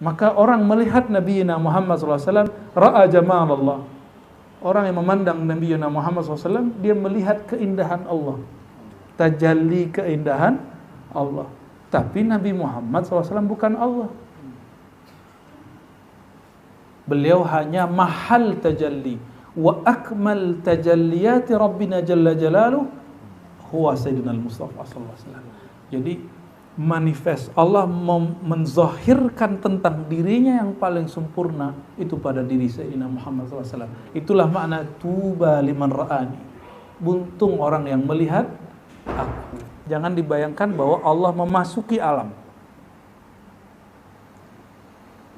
Maka orang melihat Nabi Muhammad SAW, ra'a jamal Allah. Orang yang memandang Nabi Muhammad SAW, dia melihat keindahan Allah, tajalli keindahan Allah. Tapi Nabi Muhammad SAW bukan Allah. Beliau hanya mahal tajalli. Wa akmal tajalliyati Rabbina Jalla Jalaluh huwa Sayyidina Al-Mustafa sallallahu alaihi wasallam. Jadi manifest Allah menzahirkan tentang dirinya yang paling sempurna itu pada diri Sayyidina Muhammad SAW. Itulah makna tuba liman ra'ani. Buntung orang yang melihat aku. Jangan dibayangkan bahwa Allah memasuki alam.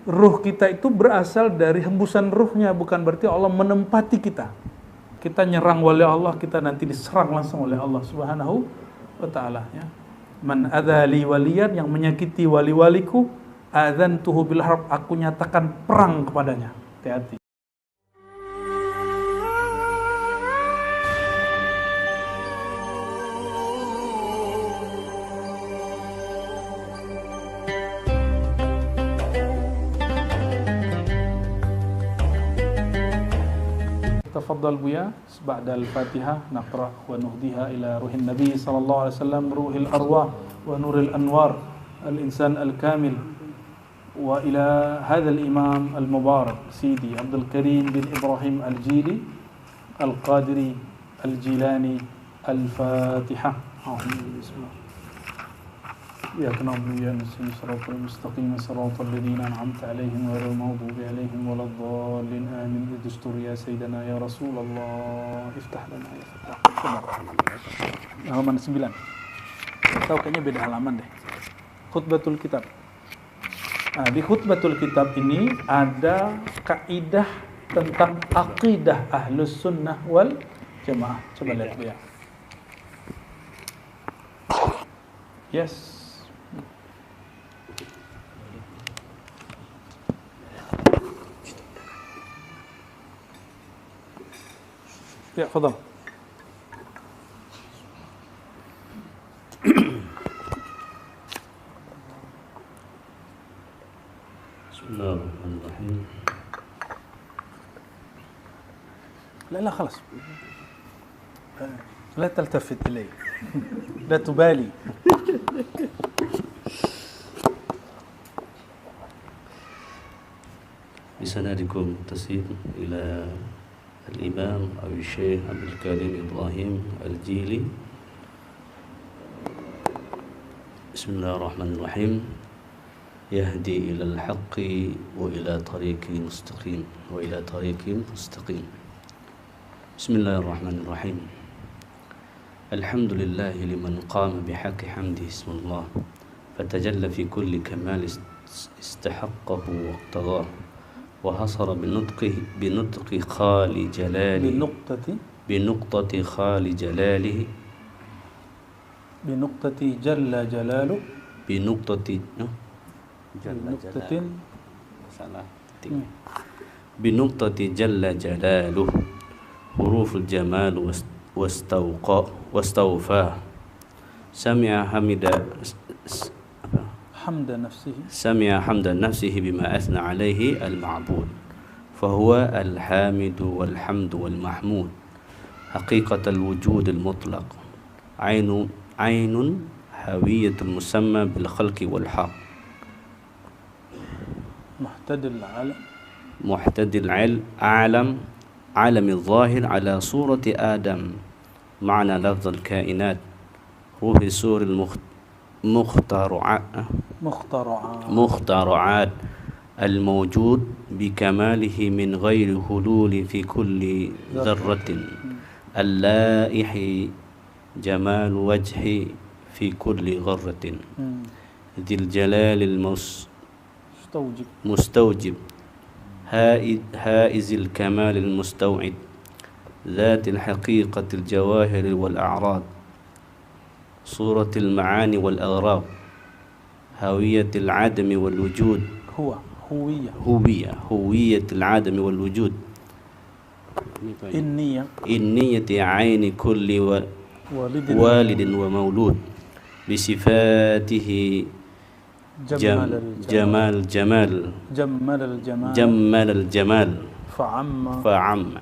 Ruh kita itu berasal dari hembusan ruhnya, bukan berarti Allah menempati kita. Kita nyerang wali Allah, kita nanti diserang langsung oleh Allah Subhanahu wa ta'ala, ya. Man adzali waliyan, yang menyakiti wali-waliku, adzantuhu bil harb, aku nyatakan perang kepadanya. Hati-hati. تفضل بويا بعد الفاتحة نقرأ ونهديها إلى روح النبي صلى الله عليه وسلم، روح الأرواح ونور الأنوار، الإنسان الكامل، وإلى هذا الإمام المبارك سيدي عبد الكريم بن إبراهيم الجيلي القادري الجيلاني. الفاتحة. بسم الله. إياك نعبد وإياك نستعين صراط المستقيم صراط الذين أنعمت عليهم غير المغضوب عليهم ولا الضالين آمين. دستور يا سيدنا يا رسول الله افتح لنا يا فتاح. Halaman 9. Tahu kayaknya beda halaman deh. Khutbatul Kitab. Nah, di Khutbatul Kitab ini ada kaidah tentang aqidah Ahlus Sunnah wal Jamaah. Coba lihat ya. Yes. يا تفضل. بسم الله الرحمن الرحيم. لا خلاص، لا تلتفت إلي، لا تبالي. بسندكم تسير إلى الإمام أو الشيخ عبد الكريم إبراهيم الجيلي. بسم الله الرحمن الرحيم. يهدي إلى الحق وإلى طريق مستقيم وإلى طريق مستقيم. بسم الله الرحمن الرحيم. الحمد لله لمن قام بحق حمده اسم الله، فتجلى في كل كمال استحقه واقتضاه، وحصر بنطق خال جلاله، بنقطة خال جلاله، بنقطة جل جلاله، بنقطة بنقطة جل جلاله، حروف الجمال واستوفاه. سمع حمد نفسه بما أثنى عليه المعبود، فهو الحامد والحمد والمحمود، حقيقة الوجود المطلق، عين هوية المسمى بالخلق والحق، محتدي العالم، عالم الظاهر على صورة آدم، معنى لفظ الكائنات، روح سور مخترعات الموجود بكماله من غير هلول في كل ذرة، اللائح جمال وجه في كل غرة، ذي الجلال المستوجب، هائز الكمال المستوعب، ذات الحقيقة الجواهر والأعراض، صورة المعاني والأغراض، هوية العدم والوجود، هوية العدم والوجود، إنية عين كل والد ومولود، بصفاته Jamal Jamal Jammal al-Jamal fa'amma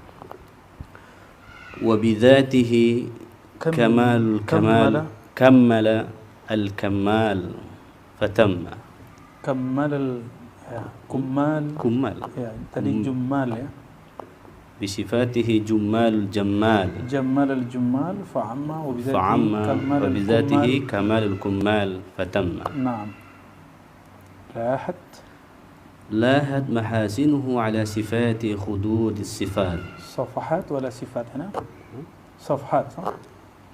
wa bidzatihi kamal kammala al-kammal fatamma. Kummal ya, tadi jummal ya. Bisifatihi jummal jammal al-jummal fa'amma wa bidzatihi kamal al-kummal fatamma. Naam. لاحت محاسنه على صفات خدود الصفات. صفحات ولا صفات هنا؟ صفحات صح؟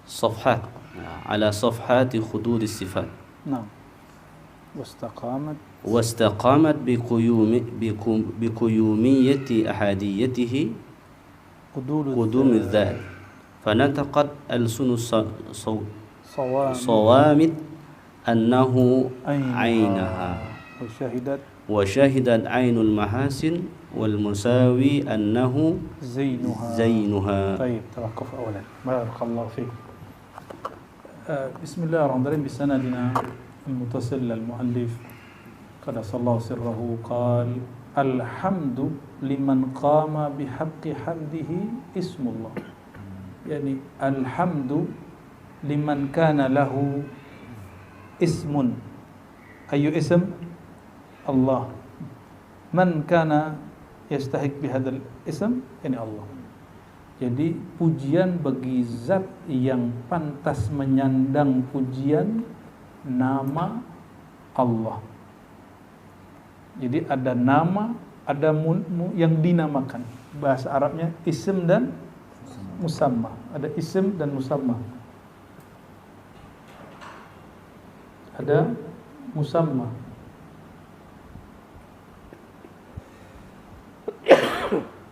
صفحات على صفحات خدود الصفات. نعم. واستقامت بقيومية أحاديته قدوم الذات فنطقت ألسن صوامت أنه عينها وشهدت عين المحاسن والمساوي أنه زينها. طيب توقف أولا. بارك الله فيك. بسم الله الرحمن الرحيم. بسندنا المتصل للمؤلف قدس الله سره قال الحمد لمن قام بحق حمده اسم الله. يعني الحمد لمن كان له اسم. أي اسم؟ الله. من كان يستحق بهذا الاسم يعني Allah. Jadi pujian bagi zat yang pantas menyandang pujian, nama Allah. Jadi ada nama, ada yang dinamakan. Bahasa Arabnya isim dan musamma. Ada isim dan musamma. Ada musamma.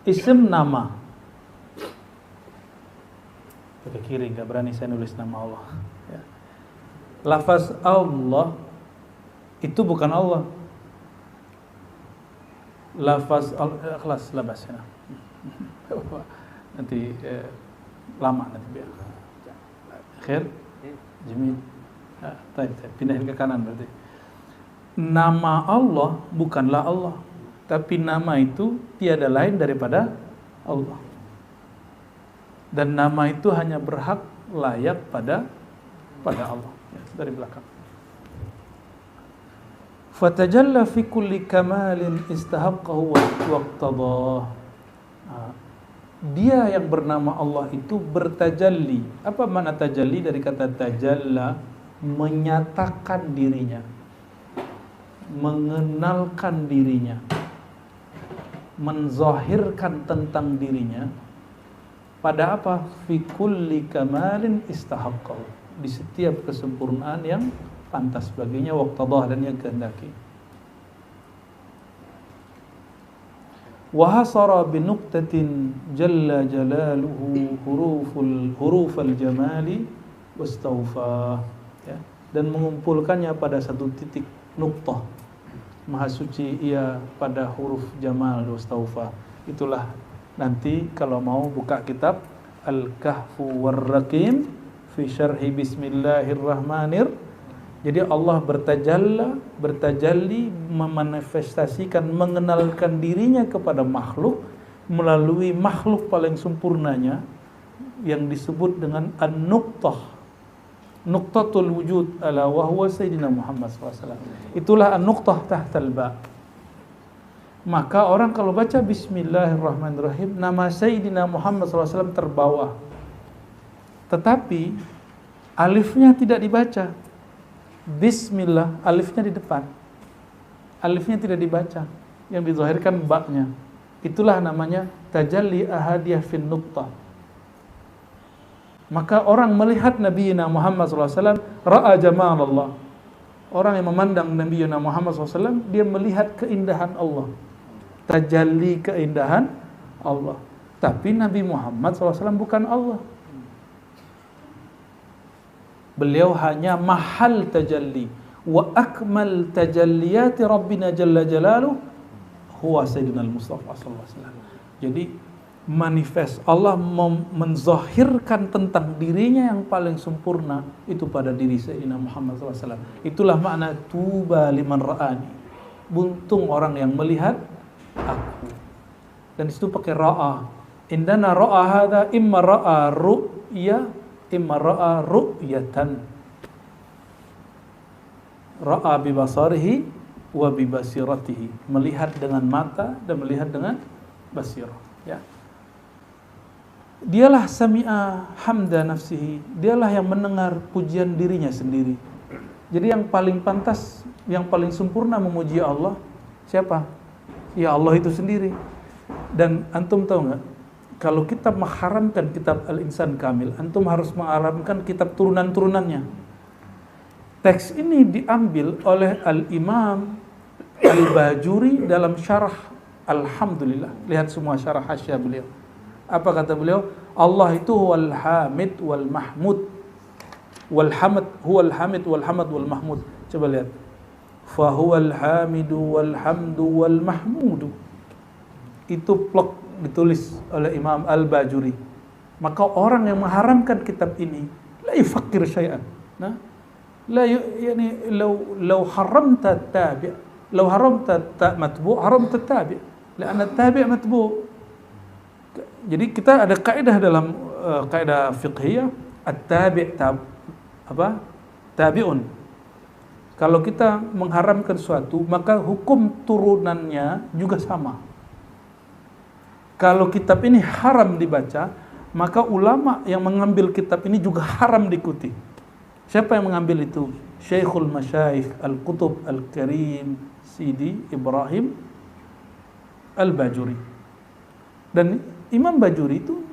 Isim nama. Pakai kiri, nggak berani saya nulis nama Allah. Ya. Lafaz Allah itu bukan Allah. Lafaz kelas labas ya. Nanti lama nanti biar. Khair, Jamil. Pindahin ke kanan berarti. Nama Allah bukanlah Allah. Tapi nama itu tiada lain daripada Allah. Dan nama itu hanya berhak layak pada Allah. Ya, dari belakang. Fatajalla fi kulli kamalin istahaqqahu waqtadah. Dia yang bernama Allah itu bertajalli. Apa makna tajalli? Dari kata tajalla, menyatakan dirinya, mengenalkan dirinya, menzahirkan tentang dirinya pada apa? Fi kulli kamalin istahaqqahu, di setiap kesempurnaan yang pantas baginya, waqtadah, dan yang kehendaki. Wa hasara bi nuqtatin jalla jalaluhu hurufal jamali wastawfa, ya, dan mengumpulkannya pada satu titik nuqtah. Maha suci ia pada huruf jamal wastawfa. Itulah nanti kalau mau buka kitab Al-Kahfu War-Raqim fi syarhi Bismillahirrahmanirrahim. Jadi Allah bertajalli, memanifestasikan, mengenalkan dirinya kepada makhluk melalui makhluk paling sempurnanya yang disebut dengan An-Nuqtah, Nuqtatul Wujud, ala wa huwa Sayyidina Muhammad SAW. Itulah An-Nuqtah tahtal ba. Maka orang kalau baca Bismillahirrahmanirrahim, nama Sayyidina Muhammad SAW terbawa, tetapi alifnya tidak dibaca. Bismillah, alifnya di depan, alifnya tidak dibaca, yang dizahirkan ba-nya. Itulah namanya tajalli ahadiyah fin nuqtah. Maka orang melihat Nabi Muhammad SAW, ra'a jamal Allah. Orang yang memandang Nabi Muhammad SAW, dia melihat keindahan Allah, tajalli keindahan Allah. Tapi Nabi Muhammad SAW bukan Allah. Beliau hanya mahal tajalli. Wa akmal tajalliyati Rabbina Jalla Jalaluh huwa Sayyidina Al-Mustafa sallallahu alaihi wasallam. Jadi manifest, Allah menzahirkan tentang dirinya yang paling sempurna itu pada diri Sayyidina Muhammad SAW. Itulah makna tuba liman ra'ani, buntung orang yang melihat aku. Dan disitu pakai ra'a. Indana ra'a hadha imma ra'a ru'ya imma ra'a ru'yatan. Ra'a bibasarihi wa bibasiratihi, melihat dengan mata dan melihat dengan basirah, ya. Dialah sami'a hamda nafsihi, dialah yang mendengar pujian dirinya sendiri. Jadi yang paling pantas, yang paling sempurna memuji Allah siapa? Ya Allah itu sendiri. Dan antum tahu nggak? Kalau kita mengharamkan kitab Al-Insan Kamil, antum harus mengharamkan kitab turunan-turunannya. Teks ini diambil oleh Al-Imam Al-Bajuri dalam syarah Alhamdulillah. Lihat semua syarah hasya beliau. Apa kata beliau? Allah itu huwal hamid wal mahmud. Wal hamd huwal hamid wal hamd wal mahmud. Coba lihat. Fa huwal hamidu wal hamdu wal mahmudu. Itu plok ditulis oleh Imam Al-Bajuri. Maka orang yang mengharamkan kitab ini la yafakir syai'an. Nah, la yani law haramta tabi', law haramta matbu' haramta tabi', karena tabi' matbu'. Jadi kita ada kaidah dalam kaidah fiqhiyah, at-tabi' tabi'un. Kalau kita mengharamkan suatu, maka hukum turunannya juga sama. Kalau kitab ini haram dibaca, maka ulama yang mengambil kitab ini juga haram diikuti. Siapa yang mengambil itu? Syekhul Masyayikh Al-Qutub Al-Karim Sidi Ibrahim Al-Bajuri. Dan Imam Bajuri itu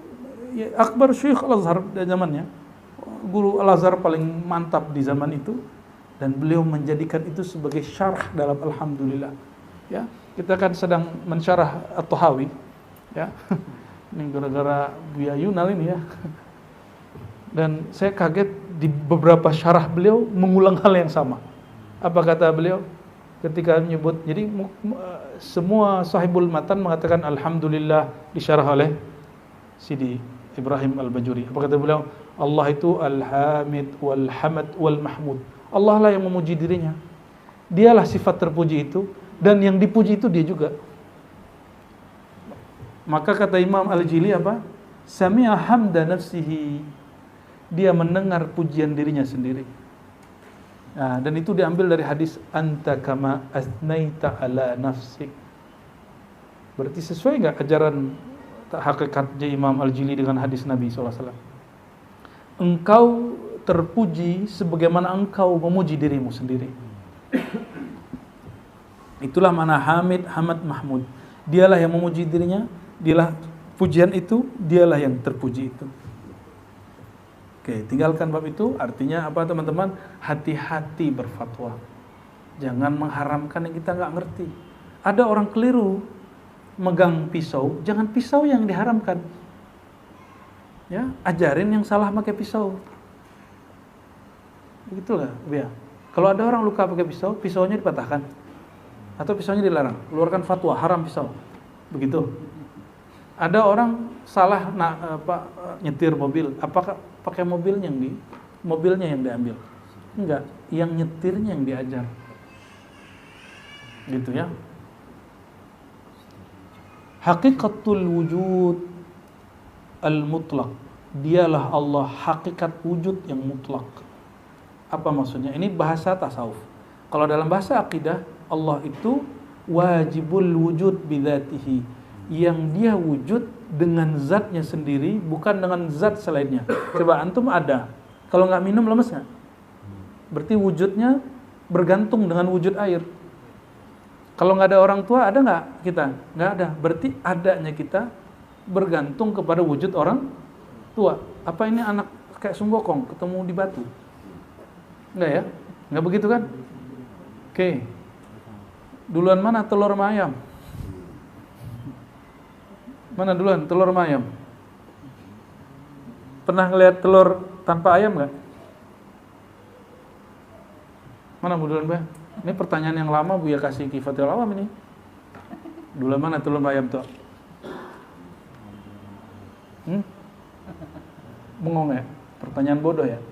ya, akbar Syekh Al-Azhar di zamannya, guru Al-Azhar paling mantap di zaman itu, dan beliau menjadikan itu sebagai syarah dalam Alhamdulillah. Ya, kita kan sedang mensyarah At-Tahawi, ya. Ini gara-gara Buya Yunal ini ya. Dan saya kaget di beberapa syarah beliau mengulang hal yang sama. Apa kata beliau ketika menyebut, jadi semua sahibul matan mengatakan Alhamdulillah disyarah oleh Sidi Ibrahim Al-Bajuri. Apa kata beliau? Allah itu Al-Hamid wal-Hamad wal-Mahmud. Allah lah yang memuji dirinya. Dialah sifat terpuji itu, dan yang dipuji itu dia juga. Maka kata Imam Al-Jili apa? Sami'a hamda nafsihi. Dia mendengar pujian dirinya sendiri. Nah, dan itu diambil dari hadis anta kama asnaita ala nafsik. Berarti sesuai enggak ajaran hakikatnya Imam Al-Jili dengan hadis Nabi SAW? Engkau terpuji sebagaimana engkau memuji dirimu sendiri. Itulah mana Hamid, Hamad, Mahmud. Dialah yang memuji dirinya, dialah pujian itu, dialah yang terpuji itu. Oke, tinggalkan bab itu. Artinya apa teman-teman? Hati-hati berfatwa. Jangan mengharamkan yang kita nggak ngerti. Ada orang keliru megang pisau, jangan pisau yang diharamkan. Ya, ajarin yang salah pakai pisau. Begitulah, ya. Kalau ada orang luka pakai pisau, pisaunya dipatahkan atau pisaunya dilarang, keluarkan fatwa haram pisau. Begitu. Ada orang salah nyetir mobil, apakah pakai mobilnya yang diambil? Enggak, yang nyetirnya yang diajar. Gitu ya. Hakikatul wujud al-mutlaq. Dialah Allah, hakikat wujud yang mutlak. Apa maksudnya? Ini bahasa tasawuf. Kalau dalam bahasa akidah, Allah itu wajibul wujud bidzatihi, yang dia wujud dengan zatnya sendiri, bukan dengan zat selainnya. Coba antum ada, kalau nggak minum lemes nggak? Berarti wujudnya bergantung dengan wujud air. Kalau nggak ada orang tua, ada nggak kita? Nggak ada. Berarti adanya kita bergantung kepada wujud orang tua. Apa ini anak kayak sunggokong ketemu di batu? Enggak ya? Enggak begitu kan? Oke. Duluan mana telur sama ayam? Mana duluan telur sama ayam? Pernah ngeliat telur tanpa ayam enggak? Mana duluan, Mbak? Ini pertanyaan yang lama Buya kasih Kifatul Awam ini. Duluan mana telur sama ayam tuh? Bengong ya? Pertanyaan bodoh ya?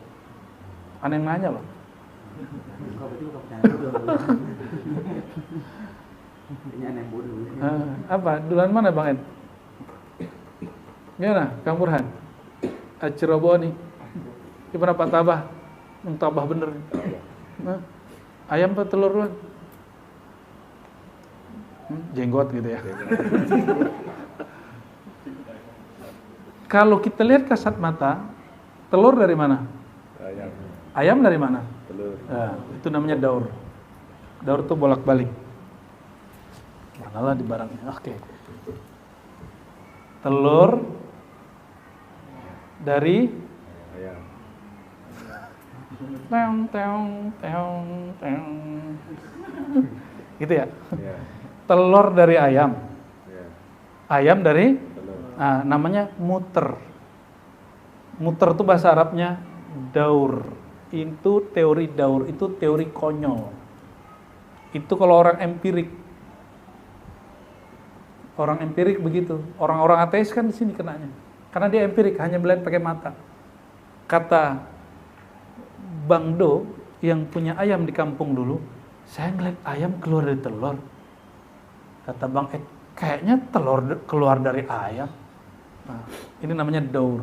Aneh yang nanya loh. Apa? Duluan mana Bang Ed? Gimana? Kang Burhan? Cirebon nih. Gimana Pak Tabah? Tabah bener. Ayam apa telur duluan? Jenggot gitu ya. Kalau kita lihat kasat mata, telur dari mana? Ayam. Ayam dari mana? Telur. Nah, itu namanya daur. Daur itu bolak-balik. Manalah di barangnya. Oke. Telur dari Ayam. teong teong teong teong. Gitu ya? Ya. Telur dari ayam. Ya. Ayam dari Telur. namanya muter. Muter itu bahasa Arabnya daur. Itu teori daur, itu teori konyol. Itu kalau orang empirik. Orang empirik begitu. Orang-orang ateis kan di sini kenanya. Karena dia empirik, hanya melihat pakai mata. Kata Bang Do yang punya ayam di kampung dulu, saya ngeliat ayam keluar dari telur. Kata Bang Ed, kayaknya telur keluar dari ayam. Nah, ini namanya daur.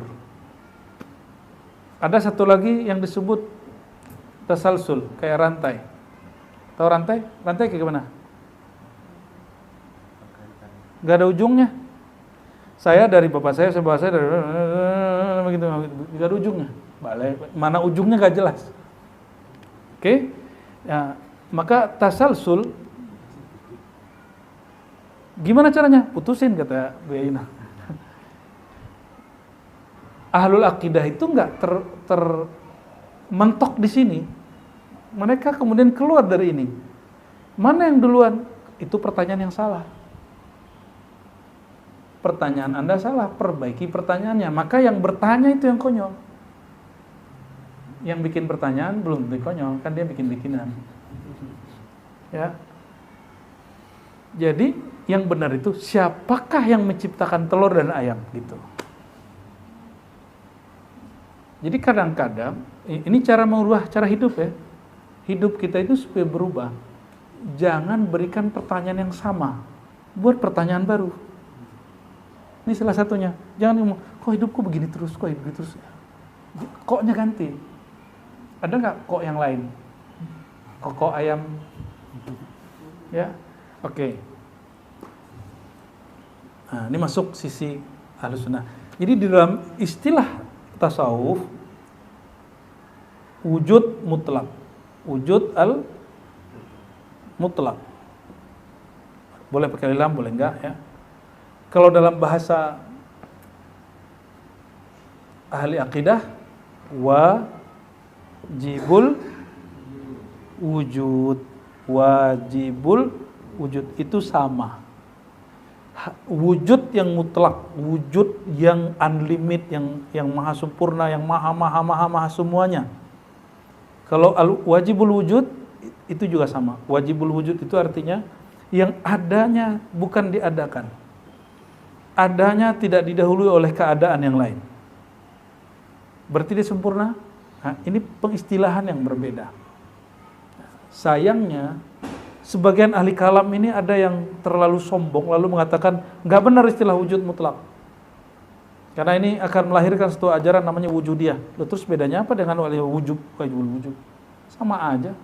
Ada satu lagi yang disebut tasalsul, kayak rantai. Tahu rantai? Rantai kayak gimana? Gak ada ujungnya. Saya dari bapak saya dari begitu, gak ada ujungnya. Balik, mana ujungnya gak jelas. Oke? Ya, maka tasalsul gimana caranya? Putusin kata Bu Yaina. Ahlul akidah itu nggak mentok di sini. Mereka kemudian keluar dari ini. Mana yang duluan? Itu pertanyaan yang salah. Pertanyaan Anda salah, perbaiki pertanyaannya. Maka yang bertanya itu yang konyol. Yang bikin pertanyaan belum tentu konyol, kan dia bikin-bikinan. Ya. Jadi yang benar itu siapakah yang menciptakan telur dan ayam gitu. Jadi kadang-kadang ini cara mengubah cara hidup ya. Hidup kita itu supaya berubah. Jangan berikan pertanyaan yang sama. Buat pertanyaan baru. Ini salah satunya. Jangan ngomong, kok hidupku begini terus, kok hidup terus. Koknya ganti. Ada nggak kok yang lain? Kok ayam? Ya, oke. Nah, ini masuk sisi Ahlussunnah. Jadi di dalam istilah tasawuf, wujud mutlak, wujud al mutlak. Boleh pakai lam, boleh enggak ya? Kalau dalam bahasa ahli akidah, wajibul wujud, wajibul wujud itu sama. Wujud yang mutlak, wujud yang unlimited, yang maha sempurna, yang maha semuanya. Kalau wajibul wujud itu juga sama. Wajibul wujud itu artinya yang adanya bukan diadakan. Adanya tidak didahului oleh keadaan yang lain. Berarti dia sempurna? Nah, ini pengistilahan yang berbeda. Sayangnya sebagian ahli kalam ini ada yang terlalu sombong lalu mengatakan nggak benar istilah wujud mutlak. Karena ini akan melahirkan satu ajaran namanya wujudiyah. Loh, terus bedanya apa dengan wujud? Wujud sama aja.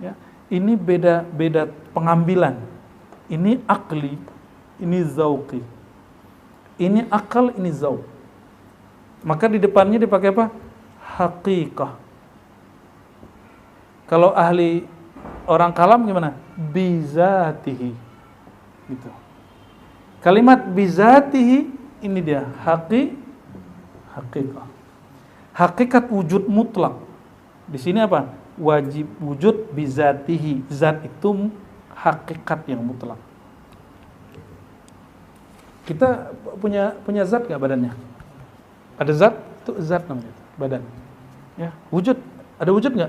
Ya, ini beda pengambilan. Ini akli, ini zauqi. Ini akal, ini zauq. Maka di depannya dipakai apa? Haqiqah. Kalau ahli orang kalam gimana? Bizatihi. Gitu. Kalimat bizatihi ini dia haqiqah. Hakikat wujud mutlak. Di sini apa? Wajib wujud bizatihi. Zat itu hakikat yang mutlak. Kita punya zat nggak badannya? Ada zat, itu zat namanya, badan. Ya, wujud. Ada wujud nggak?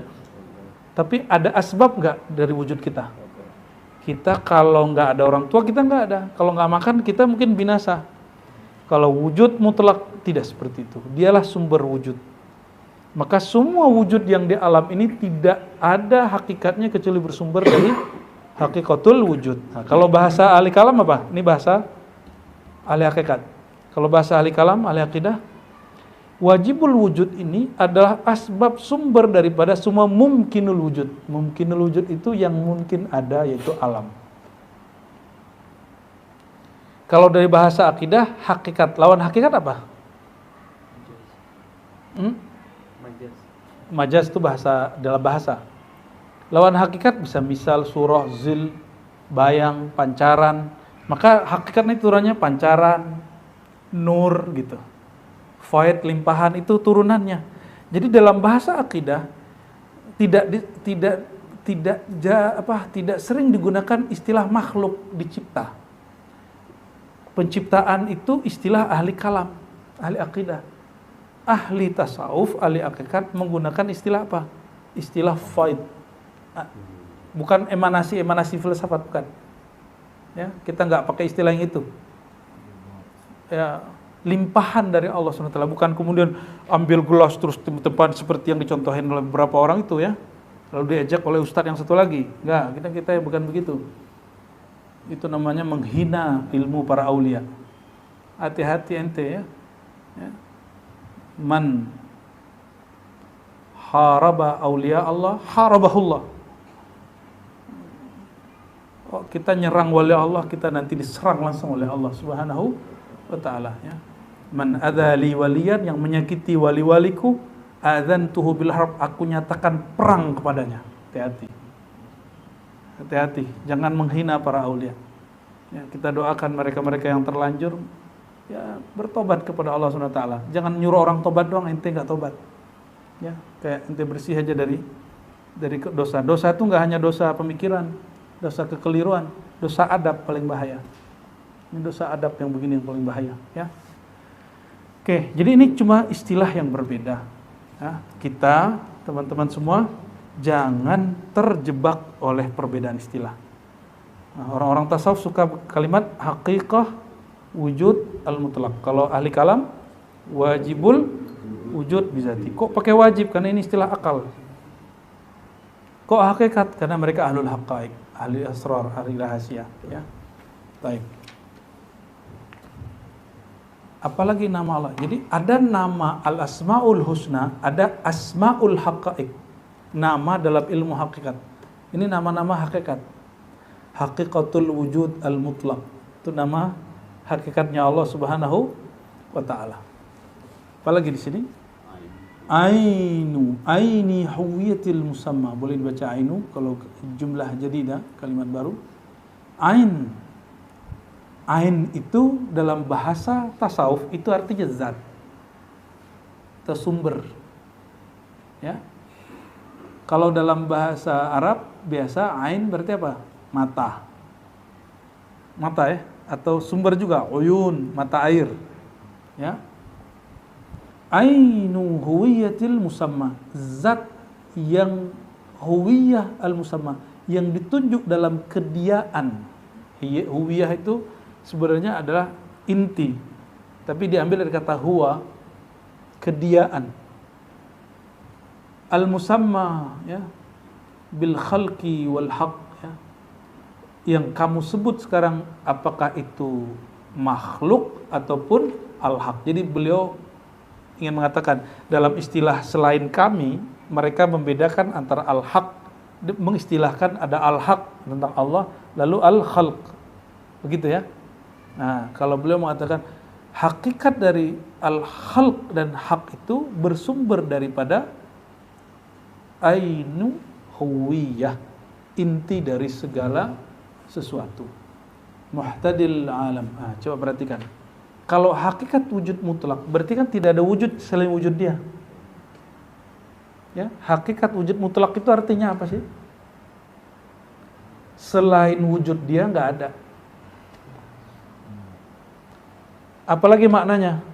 Tapi ada asbab nggak dari wujud kita? Kita kalau nggak ada orang tua kita nggak ada. Kalau nggak makan kita mungkin binasa. Kalau wujud mutlak tidak seperti itu. Dialah sumber wujud. Maka semua wujud yang di alam ini tidak ada hakikatnya kecuali bersumber dari hakikatul wujud. Nah, kalau bahasa ahli kalam apa? Ini bahasa ahli hakikat. Kalau bahasa ahli kalam, ahli akidah, wajibul wujud ini adalah asbab sumber daripada semua mumkinul wujud. Mumkinul wujud itu yang mungkin ada, yaitu alam. Kalau dari bahasa akidah, hakikat. Lawan hakikat apa? Majaz itu bahasa, dalam bahasa. Lawan hakikat bisa misal, surah, zil, bayang, pancaran. Maka hakikatnya turunannya pancaran, nur gitu. Faid, limpahan itu turunannya. Jadi dalam bahasa akidah tidak sering digunakan istilah makhluk dicipta. Penciptaan itu istilah ahli kalam, ahli akidah. Ahli tasawuf, ahli hakikat menggunakan istilah apa? Istilah faid. Bukan emanasi filsafat, bukan. Ya, kita nggak pakai istilah yang itu. Ya, limpahan dari Allah SWT, bukan kemudian ambil gelas terus tempat seperti yang dicontohin oleh beberapa orang itu ya, lalu diajak oleh ustadz yang satu lagi. Enggak, kita bukan begitu. Itu namanya menghina ilmu para aulia. Hati-hati ente ya. Man haraba aulia Allah harabahullah. Oh, kita nyerang wali Allah, kita nanti diserang langsung oleh Allah Subhanahu wa ta'ala ya. Man adzali waliyan, yang menyakiti wali-waliku, adzantuhu bil harb, aku nyatakan perang kepadanya. Hati-hati. Hati-hati, jangan menghina para aulia. Ya, kita doakan mereka-mereka yang terlanjur ya bertobat kepada Allah Subhanahu wa taala. Jangan nyuruh orang tobat doang, ente enggak tobat. Ya, kayak ente bersih aja dari dosa. Dosa itu enggak hanya dosa pemikiran, dosa kekeliruan, dosa adab paling bahaya. Ini dosa adab yang begini yang paling bahaya, ya. Oke, jadi ini cuma istilah yang berbeda. Ya, kita, teman-teman semua, jangan terjebak oleh perbedaan istilah. Nah, orang-orang tasawuf suka kalimat haqiqah wujud al-mutlaq. Kalau ahli kalam, wajibul wujud bizati. Kok pakai wajib? Karena ini istilah akal. Kok hakikat? Karena mereka ahlul haqaiq, ahli asrar, ahli rahasia. Ya, baik. Apalagi nama Allah. Jadi ada nama al-asmaul husna, ada asmaul haqaiq. Nama dalam ilmu hakikat. Ini nama-nama hakikat. Haqiqatul wujud al-mutlaq. Itu nama hakikatnya Allah Subhanahu wa taala. Apalagi di sini? Aini huwiyatil musamma. Boleh dibaca ainu kalau jumlah jadidah, kalimat baru. Ain itu dalam bahasa tasawuf itu artinya zat atau sumber. Ya. Kalau dalam bahasa Arab biasa ain berarti apa? Mata. Mata ya, atau sumber juga uyun, mata air. Ya. Ainu huwiyatil musamma, zat yang huwiyah al-musamma, yang ditunjuk dalam kediaan. Huwiyah itu sebenarnya adalah inti, tapi diambil dari kata huwa, kediaan. Al-musamma ya, bil khalqi wal haq ya. Yang kamu sebut sekarang apakah itu makhluk ataupun al-haq. Jadi beliau ingin mengatakan dalam istilah selain kami, mereka membedakan antara al-haq, mengistilahkan ada al-haq tentang Allah, lalu al-khalq. Begitu ya. Nah, kalau beliau mengatakan hakikat dari al-khalq dan haq itu bersumber daripada ainu huwiyah, inti dari segala sesuatu. Muhtadil alam. Nah, coba perhatikan. Kalau hakikat wujud mutlak, berarti kan tidak ada wujud selain wujud dia. Ya, hakikat wujud mutlak itu artinya apa sih? Selain wujud dia nggak ada. Apalagi maknanya?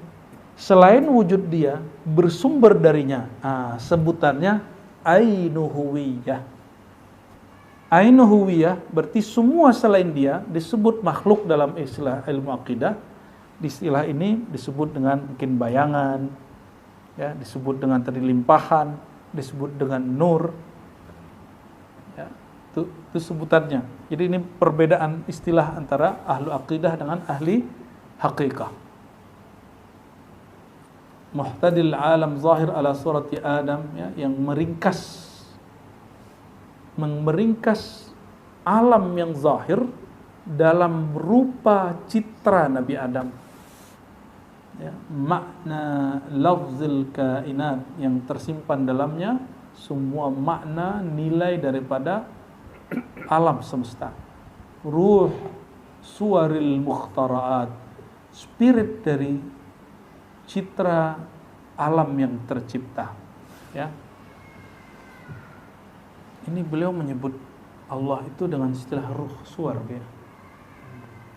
Selain wujud dia, bersumber darinya. Sebutannya ainu huwiyah. Ainu huwiyah berarti semua selain dia disebut makhluk dalam istilah ilmu akidah. Di istilah ini disebut dengan mungkin bayangan, ya, disebut dengan tadi limpahan, disebut dengan nur, ya, itu sebutannya. Jadi ini perbedaan istilah antara ahlu aqidah dengan ahli haqiqah. Muhtadil alam zahir ala surati Adam, ya, yang meringkas alam yang zahir dalam rupa citra Nabi Adam, ya, makna lafzil kainat yang tersimpan dalamnya semua makna nilai daripada alam semesta, ruh suwaril mukhtara'at, spirit dari citra alam yang tercipta, ya. Ini beliau menyebut Allah itu dengan istilah ruh suwar, ya.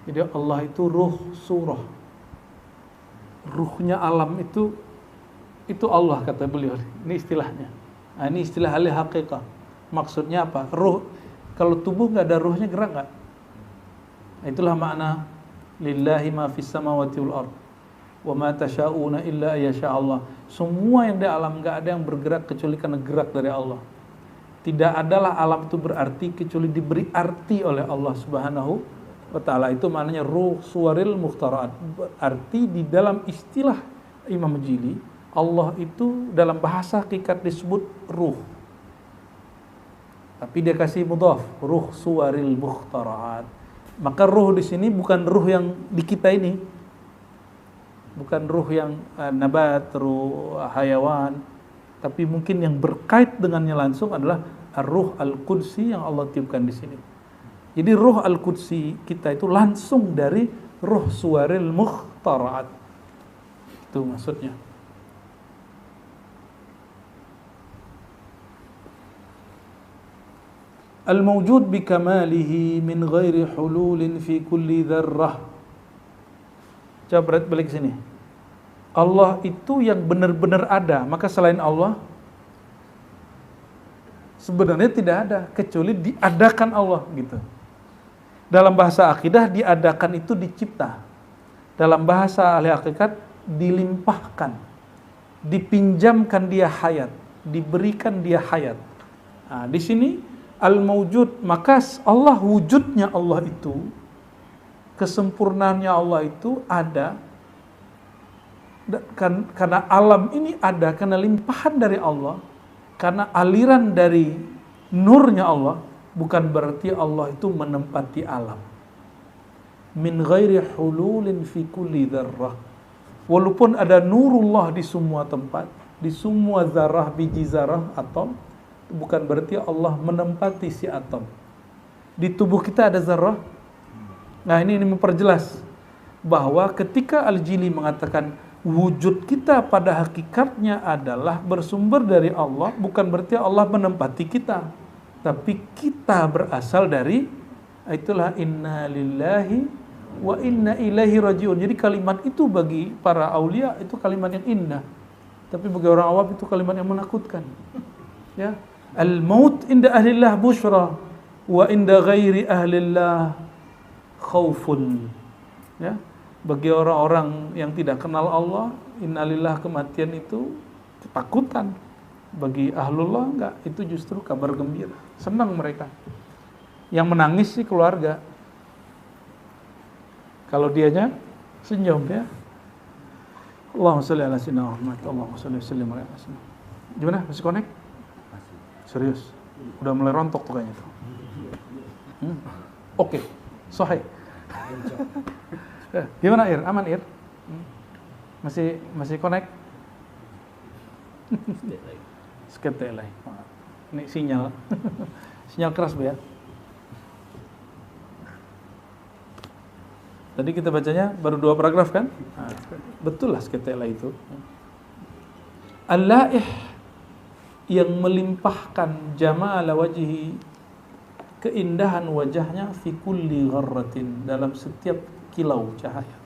Jadi Allah itu ruh surah, ruhnya alam itu Allah, kata beliau. Ini istilahnya. Nah, ini istilah ahli haqiqah. Maksudnya apa? Ruh, kalau tubuh nggak ada ruhnya gerak nggak? Nah, itulah makna lillahi ma fis samawati wal ard wa ma tasyauna illa ayyasha Allah. Semua yang di alam nggak ada yang bergerak kecuali karena gerak dari Allah. Tidak adalah alam itu berarti kecuali diberi arti oleh Allah Subhanahu wa ta'ala. Itu maknanya ruh suwaril mukhtara'at. Arti di dalam istilah Imam Jili, Allah itu dalam bahasa hakikat disebut ruh, tapi dia kasih mudhaf, ruh suwaril mukhtara'at. Maka ruh di sini bukan ruh yang di kita ini, bukan ruh yang nabat, ruh hayawan, tapi mungkin yang berkait dengannya langsung adalah ar-ruh al-qudsi yang Allah tiupkan di sini. Jadi ruh al-qudsi kita itu langsung dari ruh suwaril mukhtara'at. Itu maksudnya. Al-mawjud bi kamalihi min ghairi hululin fi kulli dzarrah. Coba balik sini. Allah itu yang benar-benar ada, maka selain Allah sebenarnya tidak ada kecuali diadakan Allah, gitu. Dalam bahasa akidah diadakan itu dicipta. Dalam bahasa ahli hakikat dilimpahkan, dipinjamkan dia hayat, diberikan dia hayat. Nah, di sini al-mawjud, maka Allah, wujudnya Allah itu, kesempurnaannya Allah itu ada karena alam ini ada karena limpahan dari Allah, karena aliran dari nurnya Allah. Bukan berarti Allah itu menempati alam. Min ghairi hululin fi kulli dzarrah. Walaupun ada nurullah di semua tempat, di semua zarah, biji zarah, atom, bukan berarti Allah menempati si atom. Di tubuh kita ada zarah. Nah, ini memperjelas bahwa ketika Al-Jili mengatakan wujud kita pada hakikatnya adalah bersumber dari Allah, bukan berarti Allah menempati kita, tapi kita berasal dari, itulah inna lillahi wa inna ilaihi rajiun. Jadi kalimat itu bagi para aulia itu kalimat yang indah, tapi bagi orang awam itu kalimat yang menakutkan, ya. Al-maut inda ahlillah busyra wa inda ghairi ahlillah khaufun, ya. Bagi orang-orang yang tidak kenal Allah, innalillah, kematian itu ketakutan. Bagi ahlullah enggak, itu justru kabar gembira, senang mereka. Yang menangis sih keluarga, kalau dianya senyum, ya. Allahumma shalli ala sayyidina Muhammad, Allahumma shalli wa sallim ala sayyidina. Gimana? Masih connect? Serius? Udah mulai rontok tuh kayaknya tuh. Oke, sahih. Gimana Ir? Aman Ir? Masih connect? Seketek lagi. Ini sinyal. Sinyal keras, Bu, ya. Tadi kita bacanya baru 2 paragraf kan? Nah, betul lah seketek lagi itu. Al-Laih yang melimpahkan jamala wajhi, keindahan wajahnya, fi kulli gharratin, dalam setiap kilau cahaya.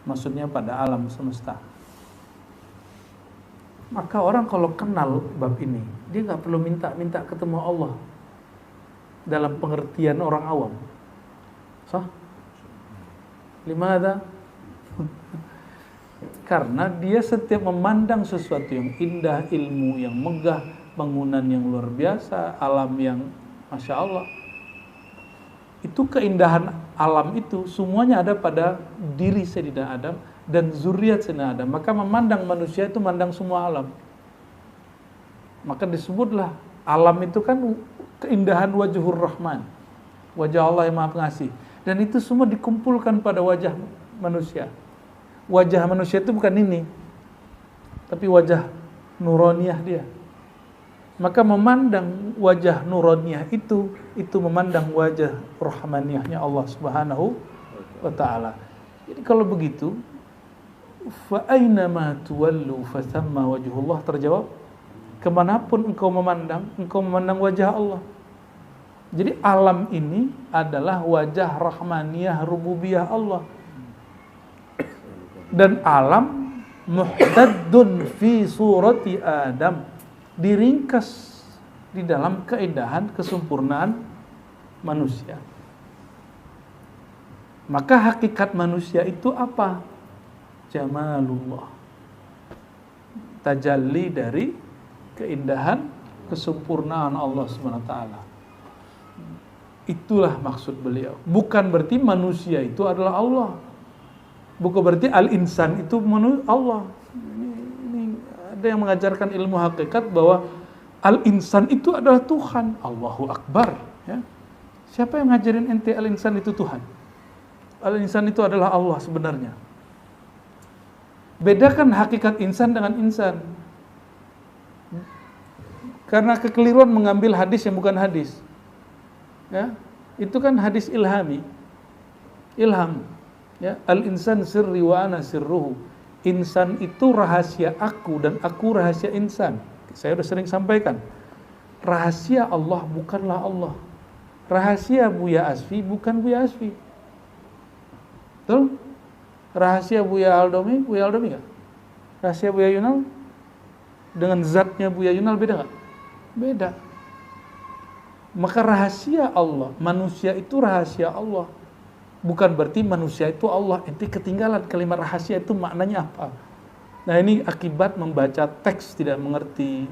Maksudnya pada alam semesta. Maka orang kalau kenal bab ini, dia nggak perlu minta ketemu Allah dalam pengertian orang awam. Sah? Limada? Karena dia setiap memandang sesuatu yang indah, ilmu yang megah, bangunan yang luar biasa, alam yang Masya Allah, itu keindahan alam itu semuanya ada pada diri Sayyidina Adam dan zuriat Sayyidina Adam. Maka memandang manusia itu memandang semua alam. Maka disebutlah alam itu kan keindahan wajhur Rahman, wajah Allah yang Maha Pengasih. Dan itu semua dikumpulkan pada wajah manusia. Wajah manusia itu bukan ini, tapi wajah nuroniyah dia. Maka memandang wajah nuroniyah itu memandang wajah rahmaniyahnya Allah Subhanahu wa ta'ala. Jadi kalau begitu, fa aina ma tuwallu fa thamma wajhullah, terjawab, kemanapun engkau memandang wajah Allah. Jadi alam ini adalah wajah rahmaniyah rububiyah Allah. Dan alam muhtaddun fi surati Adam, diringkas di dalam keindahan kesempurnaan manusia. Maka hakikat manusia itu apa? Jamalullah, tajalli dari keindahan kesempurnaan Allah SWT. Itulah maksud beliau. Bukan berarti manusia itu adalah Allah. Bukan berarti al-insan itu Allah. Ini ada yang mengajarkan ilmu hakikat bahwa al-insan itu adalah Tuhan. Allahu Akbar. Ya. Siapa yang ngajarin ente al-insan itu Tuhan? Al-insan itu adalah Allah sebenarnya. Bedakan hakikat insan dengan insan. Karena kekeliruan mengambil hadis yang bukan hadis. Ya, itu kan hadis ilhami. Ilham. Ya, al-insan sirri wa ana sirruhu. Insan itu rahasia aku dan aku rahasia insan. Saya sudah sering sampaikan. Rahasia Allah bukanlah Allah. Rahasia Buya Asfi bukan Buya Asfi. Betul? Rahasia Buya Aldomi enggak? Rahasia Buya Yunal dengan zatnya Buya Yunal beda enggak? Beda. Maka rahasia Allah, manusia itu rahasia Allah. Bukan berarti manusia itu Allah. Ente ketinggalan kalimat rahasia itu maknanya apa. Nah ini akibat membaca teks tidak mengerti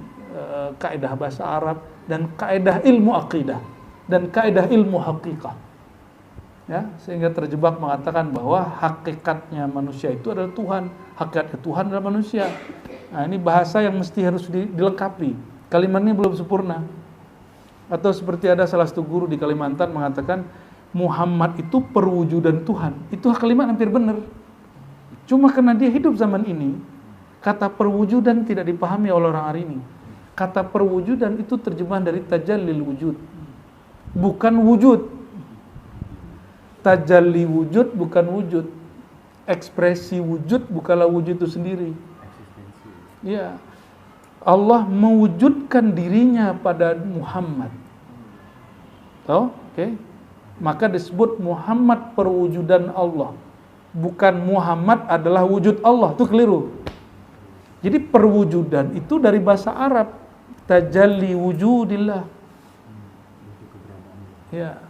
kaidah bahasa Arab dan kaidah ilmu akidah dan kaidah ilmu hakikah. Ya, sehingga terjebak mengatakan bahwa hakikatnya manusia itu adalah Tuhan, hakikatnya Tuhan adalah manusia. Nah ini bahasa yang mesti harus dilengkapi. Kalimatnya belum sempurna. Atau seperti ada salah satu guru di Kalimantan mengatakan Muhammad itu perwujudan Tuhan. Itu kalimat hampir benar. Cuma karena dia hidup zaman ini, kata perwujudan tidak dipahami oleh orang hari ini. Kata perwujudan itu terjemahan dari tajallil wujud. Bukan wujud. Tajalli wujud bukan wujud. Ekspresi wujud bukanlah wujud itu sendiri. Ya. Allah mewujudkan dirinya pada Muhammad. Tahu? Oke. Maka disebut Muhammad perwujudan Allah. Bukan Muhammad adalah wujud Allah. Itu keliru. Jadi perwujudan itu dari bahasa Arab. Tajalli wujudillah. Ya.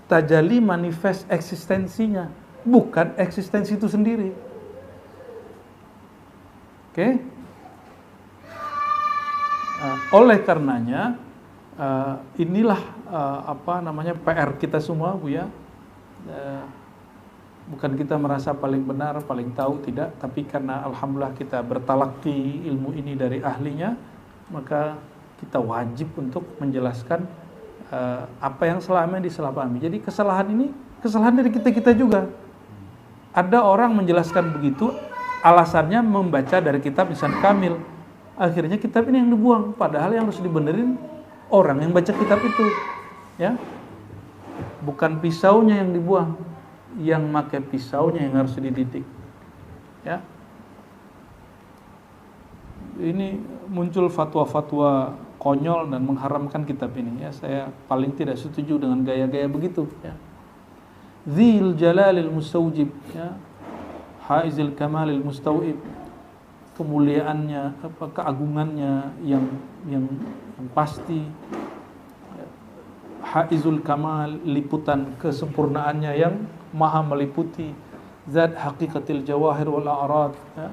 Tajalli manifest eksistensinya. Bukan eksistensi itu sendiri. Oke. Oleh karenanya inilah PR kita semua, Bu ya. Bukan kita merasa paling benar, paling tahu, tidak, tapi karena alhamdulillah kita bertalaki ilmu ini dari ahlinya, maka kita wajib untuk menjelaskan apa yang selama ini disalahpahami. Jadi kesalahan ini kesalahan dari kita juga. Ada orang menjelaskan begitu, alasannya membaca dari kitab Insan Kamil. Akhirnya kitab ini yang dibuang, padahal yang harus dibenerin orang yang baca kitab itu, ya. Bukan pisaunya yang dibuang, yang pakai pisaunya yang harus dididik, ya. Ini muncul fatwa-fatwa konyol dan mengharamkan kitab ini, ya. Saya paling tidak setuju dengan gaya-gaya begitu, ya. Dzil Jalalil Mustawjib, ya. Haizil Kamalil Mustawib, kemuliaannya, keagungannya yang pasti, Haizul Kamal, liputan kesempurnaannya yang maha meliputi, zat haqiqatil jawahir wal a'rad. Ya.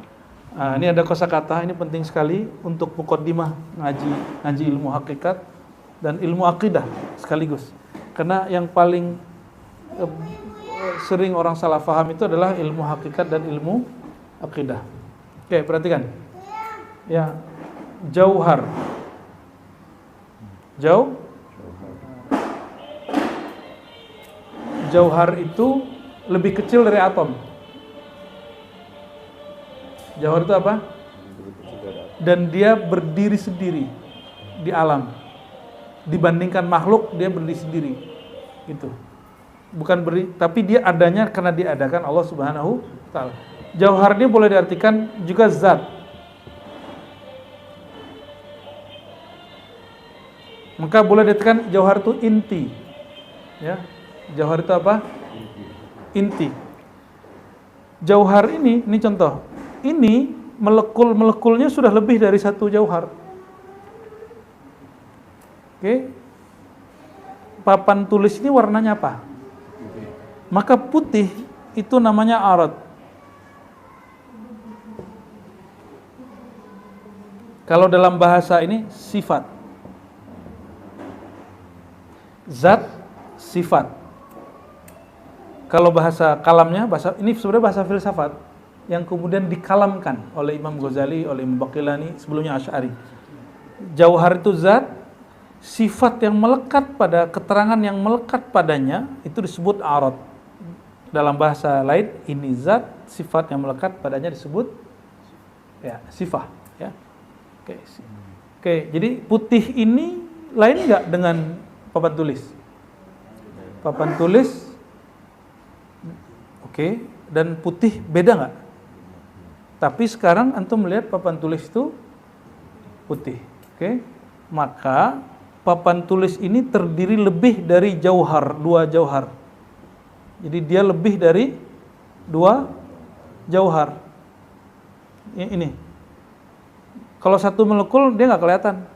Ini ada kosakata, ini penting sekali untuk muqaddimah ngaji ilmu hakikat dan ilmu akidah sekaligus. Karena yang paling sering orang salah faham itu adalah ilmu hakikat dan ilmu akidah. Oke, perhatikan. Ya, jauhar. Jauhar itu lebih kecil dari atom. Jauhar itu apa? Dan dia berdiri sendiri di alam. Dibandingkan makhluk, dia berdiri sendiri. Gitu. Tapi dia adanya karena diadakan Allah Subhanahu wa taala. Jauhar ini boleh diartikan juga zat. Maka boleh diartikan jauhar itu inti. Ya. Jauhar itu apa? Inti. Jauhar ini contoh. Ini molekulnya sudah lebih dari satu jauhar. Oke. Papan tulis ini warnanya apa? Maka putih itu namanya arad. Kalau dalam bahasa ini sifat. Zat, sifat. Kalau bahasa kalamnya, ini sebenarnya bahasa filsafat yang kemudian dikalamkan oleh Imam Ghazali, oleh Imam Baqillani, sebelumnya Asy'ari. Jauhar itu zat, sifat yang melekat pada keterangan yang melekat padanya itu disebut arad. Dalam bahasa lain ini zat, sifat yang melekat padanya disebut ya sifah. Ya. Oke, jadi putih ini lain nggak dengan papan tulis? Papan tulis, oke, dan putih beda nggak? Tapi sekarang antum melihat papan tulis itu putih, oke? Maka papan tulis ini terdiri lebih dari jauhar, 2 jauhar. Jadi dia lebih dari 2 jauhar. Ini. Kalau satu molekul dia nggak kelihatan,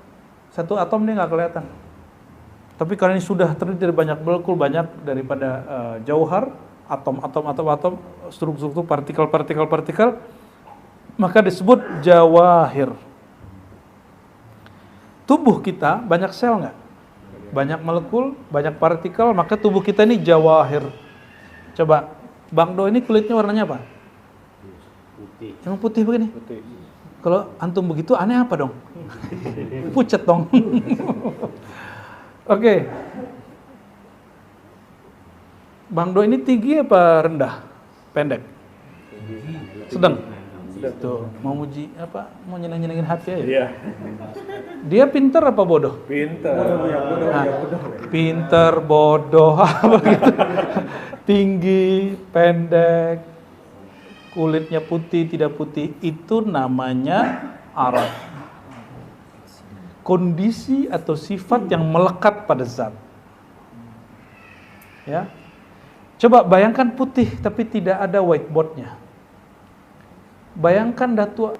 satu atom dia nggak kelihatan. Tapi karena ini sudah terdiri dari banyak molekul, banyak daripada jauhar, atom, struktur, partikel, maka disebut jawahir. Tubuh kita banyak sel nggak? Banyak molekul, banyak partikel, maka tubuh kita ini jawahir. Coba, Bang Do ini kulitnya warnanya apa? Putih. Emang putih begini? Putih. Kalau antum begitu aneh apa dong? Pucet dong. Oke. Bang Do ini tinggi apa rendah? Pendek? Sedang? Tuh, mau muji apa? Mau nyeneng-nyenengin hati aja? Iya. Dia pinter apa bodoh? Pinter. Pinter, bodoh, apa gitu. Tinggi, pendek, kulitnya putih, tidak putih, itu namanya arad. Kondisi atau sifat yang melekat pada zat. Ya. Coba bayangkan putih tapi tidak ada whiteboardnya. Bayangkan Datuk,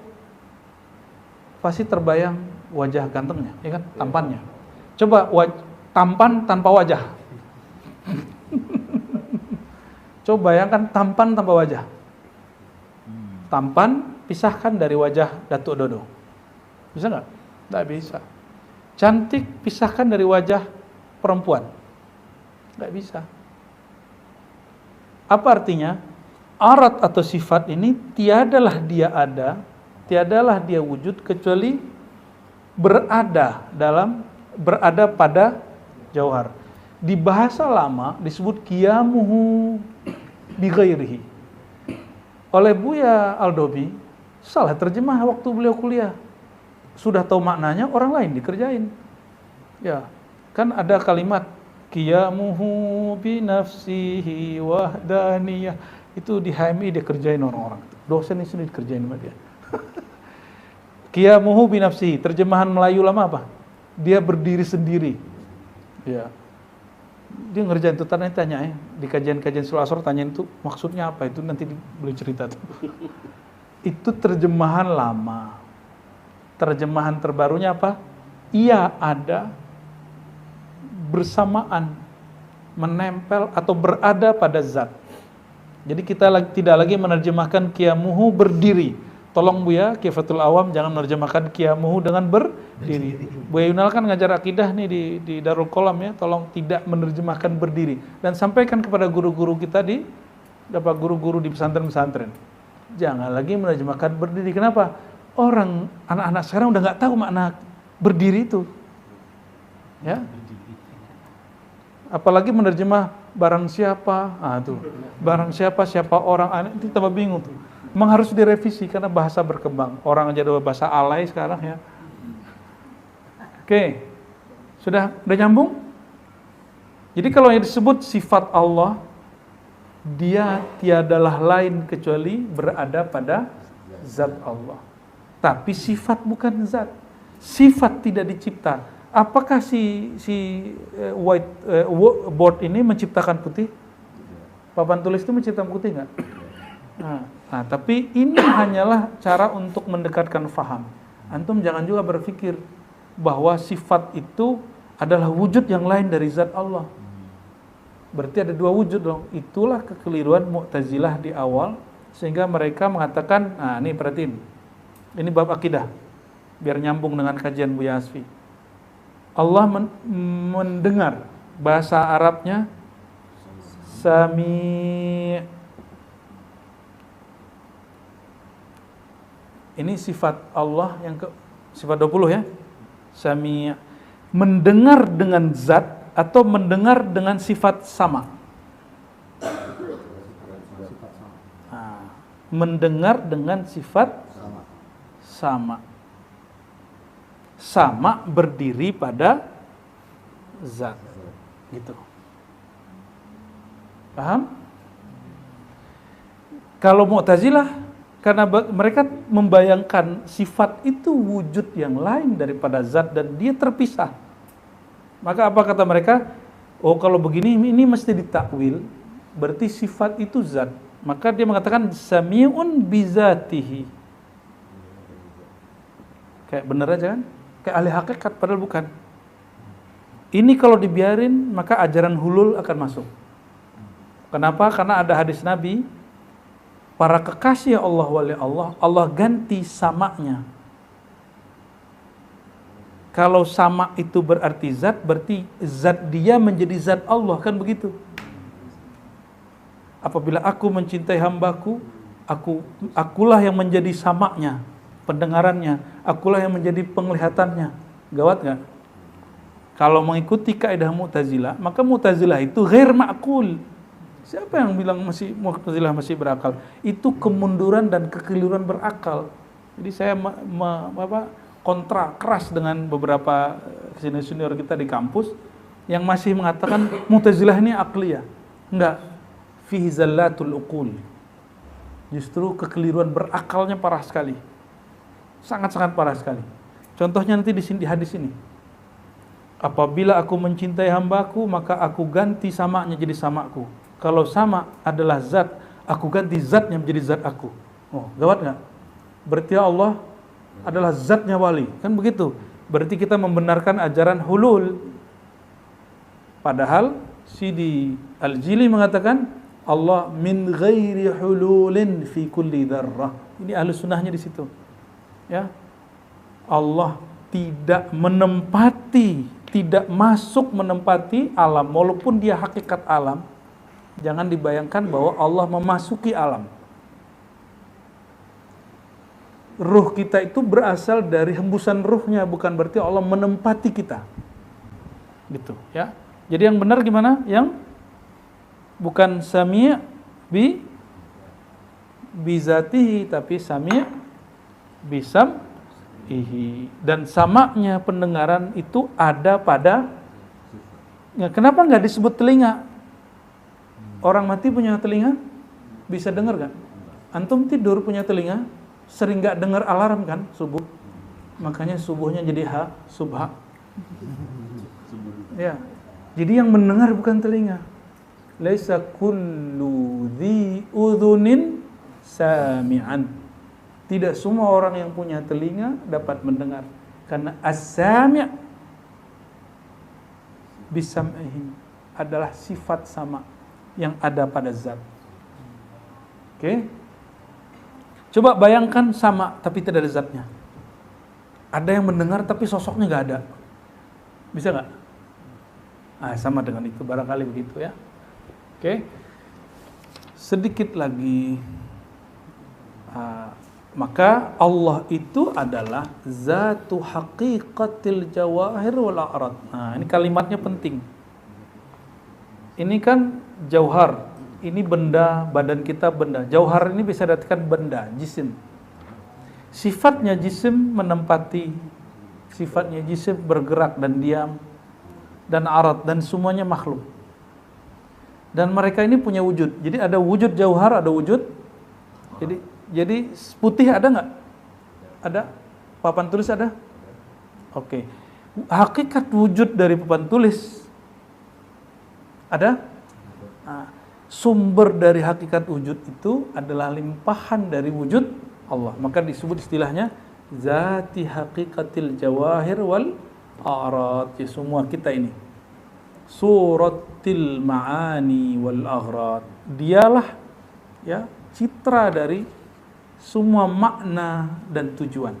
pasti terbayang wajah gantengnya, ya kan? Tampannya. Coba tampan tanpa wajah. Coba bayangkan tampan tanpa wajah. Tampan pisahkan dari wajah Datuk Dodo. Bisa nggak? Nggak bisa. Cantik pisahkan dari wajah perempuan. Nggak bisa. Apa artinya? Arad atau sifat ini tiadalah dia ada, tiadalah dia wujud kecuali berada pada jauhar. Di bahasa lama disebut qiyamuhu bi ghairihi. Oleh Buya Al-Dobi salah terjemah waktu beliau kuliah. Sudah tahu maknanya, orang lain dikerjain. Ya, kan ada kalimat qiyamuhu bi nafsihi wahdaniyah. Itu di HMI dia kerjain orang-orang. Dosen di sini dikerjain sama dia. Qiyamuhu bi nafsihi, terjemahan Melayu lama apa? Dia berdiri sendiri. Ya. Dia ngerjain itu, tanya ya. Di kajian-kajian Sul Asor tanyain itu maksudnya apa, itu nanti boleh cerita tuh. Itu terjemahan lama. Terjemahan terbarunya apa? Ia ada bersamaan, menempel atau berada pada zat. Jadi kita tidak lagi menerjemahkan qiyamuhu berdiri. Tolong Buya, Kifatul Awam jangan menerjemahkan qiyamuhu dengan berdiri. Buya Yunal kan ngajar akidah nih di Darul Qolam ya, tolong tidak menerjemahkan berdiri. Dan sampaikan kepada guru-guru kita guru-guru di pesantren-pesantren. Jangan lagi menerjemahkan berdiri. Kenapa? Orang anak-anak sekarang udah nggak tahu makna berdiri itu. Ya. Apalagi menerjemah barang siapa, barang siapa orang, itu tambah bingung tuh. Memang harus direvisi karena bahasa berkembang. Orang aja udah bahasa alay sekarang ya. Oke, sudah nyambung? Jadi kalau yang disebut sifat Allah, dia tiadalah lain kecuali berada pada zat Allah. Tapi sifat bukan zat. Sifat tidak dicipta. Apakah si whiteboard ini menciptakan putih? Papan tulis itu menciptakan putih nggak? Nah, tapi ini hanyalah cara untuk mendekatkan faham. Antum jangan juga berpikir bahwa sifat itu adalah wujud yang lain dari zat Allah. Berarti ada dua wujud dong. Itulah kekeliruan Mu'tazilah di awal, sehingga mereka mengatakan, nah ini perhatiin, ini bab akidah, biar nyambung dengan kajian Buya Asfi. Allah mendengar, bahasa Arabnya Sami'. Ini sifat Allah yang sifat 20 ya. Sami'. Mendengar dengan zat atau mendengar dengan sifat sama. Mendengar dengan sifat sama. Sama berdiri pada zat. Gitu. Paham? Kalau Mu'tazilah, karena mereka membayangkan sifat itu wujud yang lain daripada zat dan dia terpisah. Maka apa kata mereka? Oh, kalau begini ini mesti ditakwil, berarti sifat itu zat. Maka dia mengatakan sami'un bizatihi. Kayak bener aja kan? Kayak ahli hakikat, padahal bukan. Ini kalau dibiarin, maka ajaran hulul akan masuk. Kenapa? Karena ada hadis Nabi, para kekasih Allah wali Allah, Allah ganti samanya. Kalau sama itu berarti zat, berarti zat dia menjadi zat Allah, kan begitu. Apabila aku mencintai hambaku, akulah yang menjadi samanya, pendengarannya, akulah yang menjadi penglihatannya. Gawat gak? Kalau mengikuti kaidah Mu'tazilah, maka Mu'tazilah itu ghair ma'qul. Siapa yang bilang Mu'tazilah masih berakal? Itu kemunduran dan kekeliruan berakal. Jadi saya kontra keras dengan beberapa senior kita di kampus yang masih mengatakan Mu'tazilah ini akliyah. Enggak. Fihi zallatul uqul. Justru kekeliruan berakalnya parah sekali. Sangat-sangat parah sekali. Contohnya nanti di hadis ini. Apabila aku mencintai hambaku, maka aku ganti samanya jadi samaku. Kalau sama adalah zat, aku ganti zatnya menjadi zat aku. Oh, gawat nggak? Berarti Allah adalah zatnya wali, kan begitu? Berarti kita membenarkan ajaran hulul. Padahal Sidi Al-Jili mengatakan Allah min ghairi hululin fi kulli dzarrah. Ini ahli sunnahnya di situ. Ya. Allah tidak menempati, tidak masuk menempati alam walaupun dia hakikat alam. Jangan dibayangkan bahwa Allah memasuki alam. Ruh kita itu berasal dari hembusan ruhnya, bukan berarti Allah menempati kita. Gitu, ya. Jadi yang benar gimana? Yang bukan sami' bizatihi, tapi sami' bisam'ihi. Dan samanya pendengaran itu ada pada, ya, kenapa nggak disebut telinga? Orang mati punya telinga, bisa dengar kan? Antum tidur punya telinga, sering nggak dengar alarm kan subuh? Makanya subuhnya jadi subha. Ya, jadi yang mendengar bukan telinga. Laisa kullu dhi udhunin sami'an. Tidak semua orang yang punya telinga dapat mendengar, karena as-sami' bisam'ihi adalah sifat sama yang ada pada zat. Oke. Coba bayangkan sama tapi tidak ada zatnya. Ada yang mendengar tapi sosoknya nggak ada. Bisa nggak? Sama dengan itu, barangkali begitu ya. Oke. Sedikit lagi. Maka Allah itu adalah zatu haqiqatil jawahir wal a'rad. Nah, ini kalimatnya penting. Ini kan jauhar. Ini benda, badan kita benda. Jauhar ini bisa diartikan benda, jisim. Sifatnya jisim menempati, sifatnya jisim bergerak dan diam, dan arat, dan semuanya makhluk. Dan mereka ini punya wujud. Jadi ada wujud jauhar, ada wujud. Jadi putih ada nggak? Ada? Papan tulis ada? Oke. Hakikat wujud dari papan tulis ada? Sumber dari hakikat wujud itu adalah limpahan dari wujud Allah. Maka disebut istilahnya zati haqiqatil jawahir wal a'rad. Ya, semua kita ini suratil ma'ani wal aghrad. Dialah ya citra dari semua makna dan tujuan.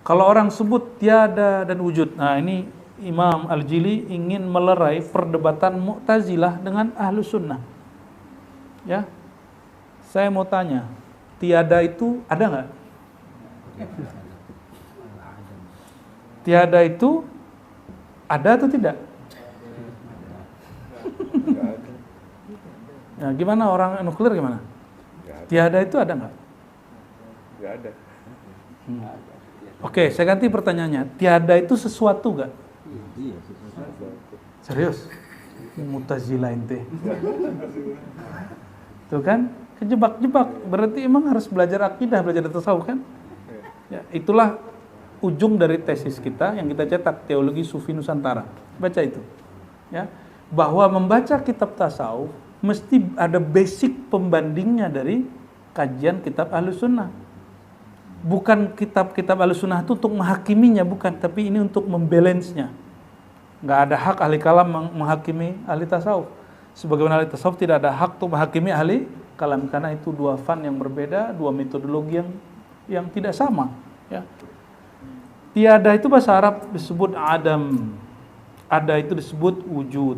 Kalau orang sebut tiada dan wujud, nah ini Imam Al-Jili ingin melerai perdebatan Mu'tazilah dengan Ahlus Sunnah. Ya, saya mau tanya, tiada itu ada nggak? Tiada itu ada atau tidak? Nah, gimana orang nuklir gimana? Tiada itu ada nggak? Nggak ada. Oke, saya ganti pertanyaannya. Tiada itu sesuatu nggak? Serius? Mu'tazilah ente. Tuh kan? Kejebak-jebak. Berarti emang harus belajar akidah, belajar tasawuf kan? Ya, itulah ujung dari tesis kita yang kita cetak, Teologi Sufi Nusantara. Baca itu. Ya, bahwa membaca kitab tasawuf mesti ada basic pembandingnya dari kajian kitab Ahlus Sunnah. Bukan kitab-kitab Ahlus Sunnah itu untuk menghakiminya, bukan, tapi ini untuk membalance-nya. Nggak ada hak ahli kalam menghakimi ahli tasawuf. Sebagaimana ahli tasawuf tidak ada hak untuk menghakimi ahli kalam, karena itu dua fan yang berbeda, dua metodologi yang tidak sama. Ya. Tiada itu bahasa Arab disebut adam, ada itu disebut wujud.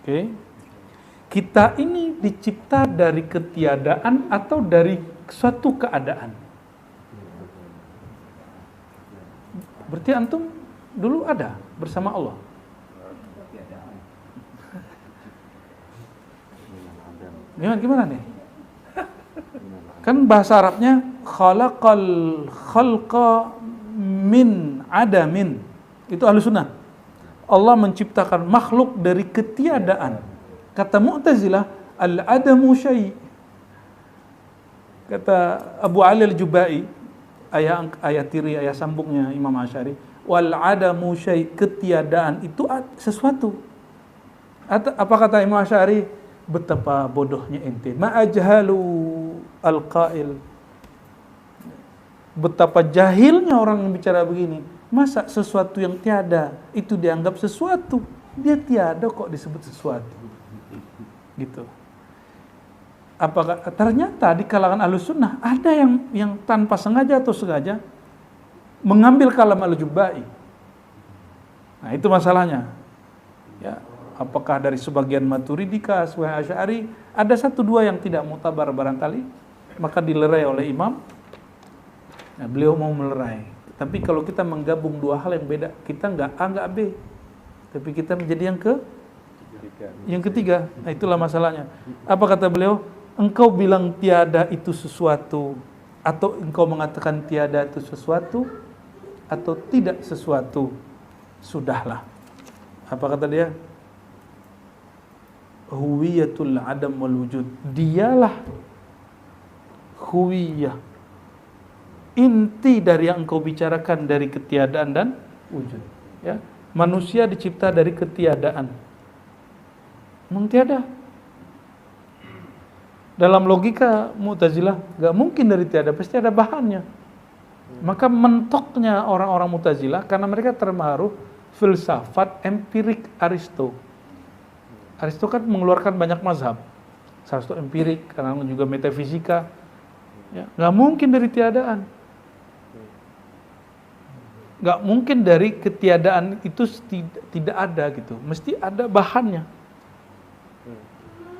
Oke. Kita ini dicipta dari ketiadaan atau dari suatu keadaan? Berarti antum dulu ada bersama Allah. Gimana nih? Kan bahasa Arabnya khalaqal khalqa min adamin. Itu Ahlus Sunnah. Allah menciptakan makhluk dari ketiadaan. Kata Mu'tazilah, al-adamu syai'. Kata Abu Ali Al-Jubai, ayat tiri, ayat sambungnya Imam Asy'ari, wal adamu syai', ketiadaan itu sesuatu. Apa kata Imam Asy'ari? Betapa bodohnya ente. Ma ajhalu al-qail. Betapa jahilnya orang yang bicara begini. Masa sesuatu yang tiada itu dianggap sesuatu? Dia tiada kok disebut sesuatu. Gitu. Apakah ternyata di kalangan Ahlus Sunnah ada yang tanpa sengaja atau sengaja mengambil kalam Al-Jubai. Nah, itu masalahnya. Ya, apakah dari sebagian Maturidika, sebagian Asy'ari, ada satu dua yang tidak mutabar barangkali, maka dilerai oleh imam. Nah, beliau mau melerai. Tapi kalau kita menggabung dua hal yang beda, kita nggak A nggak B, tapi kita menjadi yang ketiga. Nah, itulah masalahnya. Apa kata beliau? Engkau bilang tiada itu sesuatu, atau engkau mengatakan tiada itu sesuatu, atau tidak sesuatu, sudahlah. Apa kata dia? Huwiyatul adam wal wujud. Dialah huwiyah, inti dari yang engkau bicarakan dari ketiadaan dan wujud. Ya, manusia dicipta dari ketiadaan. Tiada. Dalam logika Mu'tazilah gak mungkin dari tiada, pasti ada bahannya. Maka mentoknya orang-orang Mu'tazilah karena mereka terpengaruh filsafat empirik Aristo. Aristo kan mengeluarkan banyak mazhab. Salah satu empirik, karena juga metafisika. Ya, nggak mungkin dari tiadaan. Nggak mungkin dari ketiadaan itu tidak ada gitu. Mesti ada bahannya.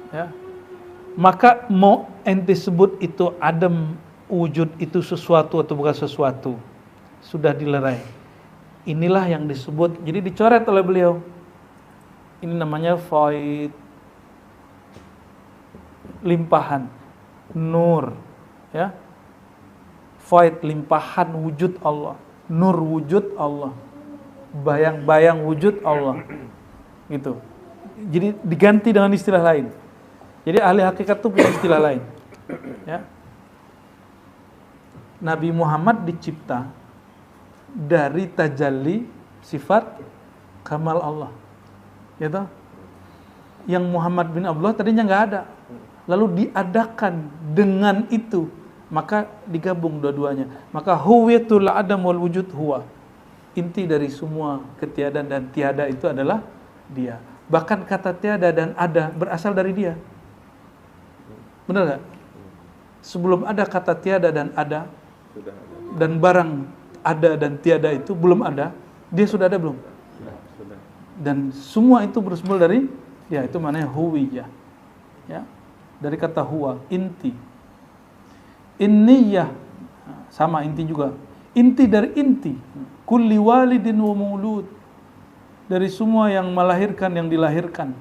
Ya. Maka mau ente sebut itu adam wujud itu sesuatu atau bukan sesuatu, sudah dilerai. Inilah yang disebut, jadi dicoret oleh beliau. Ini namanya faid, limpahan, nur, ya. Faid, limpahan wujud Allah, nur wujud Allah, bayang-bayang wujud Allah, gitu. Jadi diganti dengan istilah lain. Jadi ahli hakikat itu punya istilah lain, ya. Nabi Muhammad dicipta dari tajalli sifat kamal Allah. Ya toh? Yang Muhammad bin Abdullah tadinya nggak ada. Lalu diadakan dengan itu, maka digabung dua-duanya. Maka huwiyatul adam wal wujud huwa. Inti dari semua ketiadaan dan tiada itu adalah dia. Bahkan kata tiada dan ada berasal dari dia. Benar nggak? Sebelum ada kata tiada dan ada, Sudah ada. dan barang ada dan tiada itu belum ada, dia sudah ada belum? Sudah. Dan semua itu bersumber dari, ya itu maknanya huwiyah, ya, dari kata huwa, inti. Inniyah, sama inti juga. Inti dari inti. Kulli walidin wa maulud, dari semua yang melahirkan, yang dilahirkan.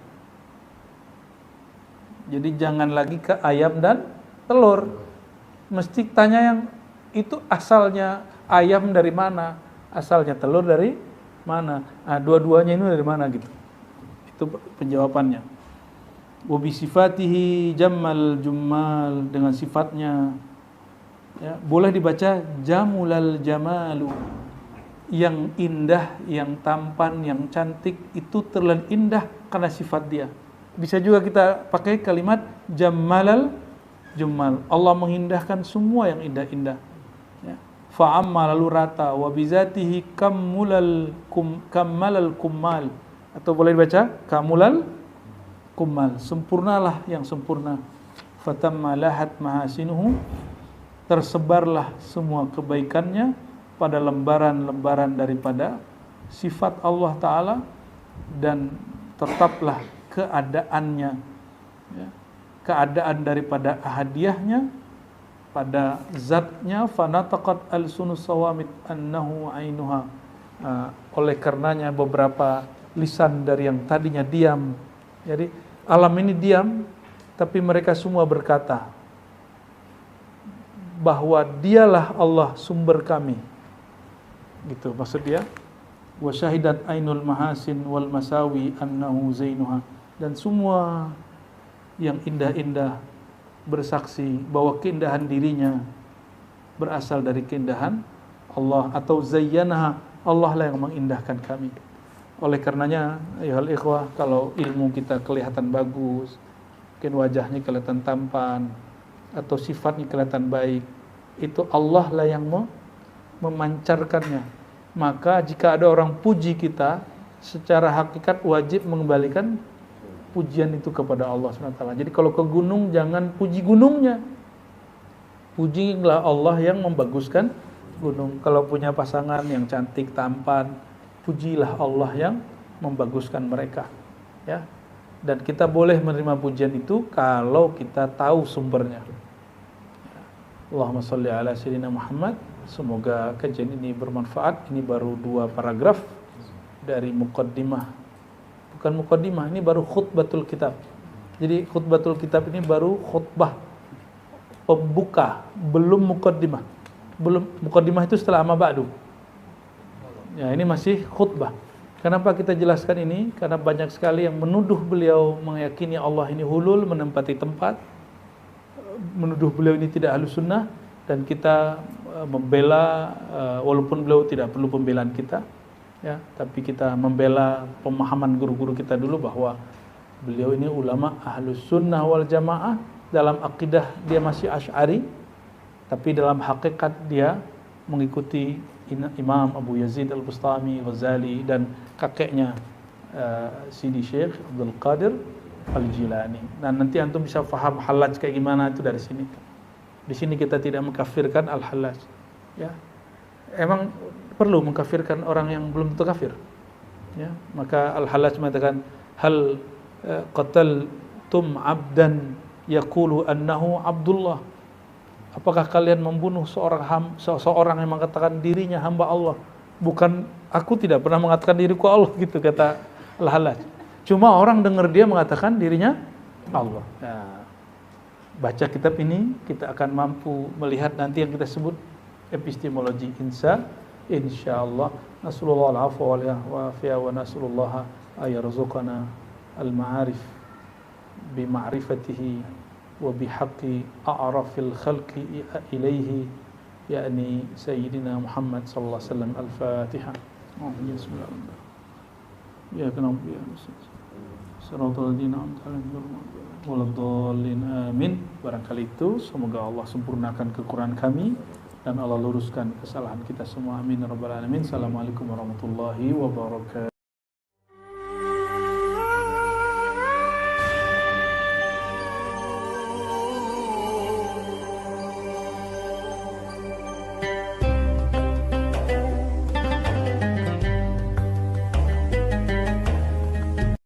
Jadi jangan lagi ke ayam dan telur. Mesti tanya yang itu asalnya ayam dari mana, asalnya telur dari mana. Nah, dua-duanya ini dari mana gitu. Itu penjawabannya. Wa bi sifatihi jammal jummal, dengan sifatnya. Ya, boleh dibaca jamulal jamalu, yang indah, yang tampan, yang cantik, itu terlalu indah karena sifat dia. Bisa juga kita pakai kalimat jammalal jummal, Allah mengindahkan semua yang indah-indah, ya. Fa'amma, lalu rata. Wa bizatihi kammalal kummal, atau boleh dibaca kamulal kummal, sempurnalah yang sempurna. Fatamma lahat mahasinuhu, tersebarlah semua kebaikannya pada lembaran-lembaran daripada sifat Allah Ta'ala, dan tetaplah keadaannya, ya, keadaan daripada ahadiyahnya pada zatnya. Fanataqat al-sunus sawamit annahu ainuha, oleh karenanya beberapa lisan dari yang tadinya diam, jadi alam ini diam, tapi mereka semua berkata bahwa dialah Allah sumber kami, gitu maksud dia. Wa syahidat ainul mahasin wal masawi annahu zainuha, dan semua yang indah-indah bersaksi bahwa keindahan dirinya berasal dari keindahan Allah, atau zayyanaha, Allah lah yang mengindahkan kami. Oleh karenanya ayuhal ikhwah, kalau ilmu kita kelihatan bagus, mungkin wajahnya kelihatan tampan, atau sifatnya kelihatan baik, itu Allah lah yang memancarkannya. Maka jika ada orang puji kita, secara hakikat wajib mengembalikan pujian itu kepada Allah SWT. Jadi kalau ke gunung, jangan puji gunungnya, pujilah Allah yang membaguskan gunung. Kalau punya pasangan yang cantik, tampan, pujilah Allah yang membaguskan mereka, ya. Dan kita boleh menerima pujian itu kalau kita tahu sumbernya. Allahumma sholli ala sayyidina Muhammad. Semoga kajian ini bermanfaat. Ini baru 2 paragraf dari muqaddimah. Bukan muqaddimah, ini baru khutbatul kitab. Jadi khutbatul kitab ini baru khutbah pembuka, belum muqaddimah. Belum muqaddimah itu setelah amma ba'du. Ya, ini masih khutbah. Kenapa kita jelaskan ini? Karena banyak sekali yang menuduh beliau meyakini Allah ini hulul, menempati tempat, menuduh beliau ini tidak ahlus sunnah, dan kita membela, walaupun beliau tidak perlu pembelaan kita, ya, tapi kita membela pemahaman guru-guru kita dulu bahwa beliau ini ulama ahlus sunnah wal jamaah. Dalam akidah dia masih Asy'ari, tapi dalam hakikat dia mengikuti Imam Abu Yazid Al-Bustami, Ghazali, dan kakeknya Sidi Syekh Abdul Qadir Al-Jilani. Dan nanti antum bisa paham Hallaj kayak gimana itu dari sini. Di sini kita tidak mengkafirkan Al-Hallaj. Ya. Emang perlu mengkafirkan orang yang belum tentu kafir. Ya, maka Al-Hallaj mengatakan hal qataltum 'abdan yaqulu annahu Abdullah. Apakah kalian membunuh seorang yang mengatakan dirinya hamba Allah? Bukan, aku tidak pernah mengatakan diriku Allah, gitu kata Al-Hallaj. Cuma orang dengar dia mengatakan dirinya Allah. Nah, baca kitab ini kita akan mampu melihat nanti yang kita sebut epistemologi insyaallah. Nasallallahu al-afwa wal afiyah wa nasallallahu ayarzuqana al-ma'arif bi ma'rifatihi wa bi haqqi a'rafil khalqi ilaihi yakni sayyidina Muhammad sallallahu alaihi wasallam. Al-Fatihah. Bismillah. Ya kenapa ya Siratal ladzina an'amta 'alaihim waladdallin. Amin. Barangkali itu semoga Allah sempurnakan kekurangan kami dan Allah luruskan kesalahan kita semua. Amin ya rabbal alamin. Assalamualaikum warahmatullahi wabarakatuh.